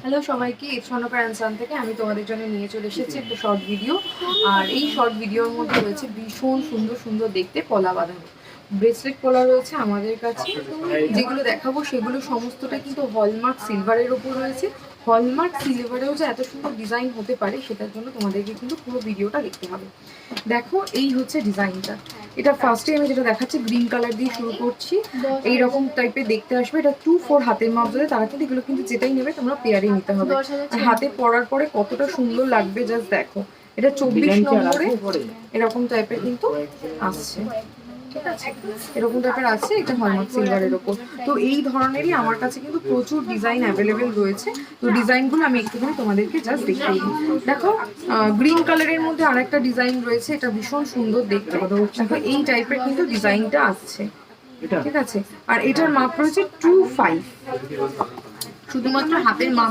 Hello সবাইকে, স্বর্ণকার আনসান থেকে আমি তোমাদের জন্য নিয়ে চলে এসেছি একটা শর্ট ভিডিও। আর এই শর্ট ভিডিওর মধ্যে রয়েছে ভীষণ সুন্দর সুন্দর দেখতে পলা বাঁধানো ব্রেসলেট পলা রয়েছে আমাদের কাছে। যেগুলো দেখাবো সেগুলো সমস্তটা কিন্তু হলমার্ক সিলভারের ওপর রয়েছে। হলমার্ক সিলভারেও যে এত সুন্দর ডিজাইন হতে পারে সেটার জন্য তোমাদেরকে কিন্তু পুরো ভিডিওটা দেখতে হবে। দেখো, এই হচ্ছে ডিজাইনটা। এটা ফার্স্টে আমি যেটা দেখাচ্ছি গ্রিন কালার দিয়ে শুরু করছি। এইরকম টাইপের দেখতে আসবে। এটা 2-4 হাতের মাপ ধরে তারা কিন্তু এগুলো কিন্তু যেটাই নেবে তোমরা পেয়ারে নিতে হবে। আর হাতে পরার পরে কতটা সুন্দর লাগবে জাস্ট দেখো। এটা 24 নম্বরে এরকম টাইপের কিন্তু আসছে। ঠিক আছে, এরকম টাইপের আছে। এটা হলমার্ক সিলভারের ওপর। তো এই ধরনেরই আমার কাছে কিন্তু প্রচুর ডিজাইন অ্যাভেলেবেল রয়েছে। তো ডিজাইনগুলো আমি একটুখানি তোমাদেরকে জাস্ট দেখিয়ে দিই। দেখো, গ্রিন কালারের মধ্যে আরেকটা ডিজাইন রয়েছে। এটা ভীষণ সুন্দর দেখতে। দেখো এই টাইপের কিন্তু ডিজাইনটা আসছে। ঠিক আছে, আর এটার মাপ রয়েছে 2.5। শুধুমাত্র হাতের মাপ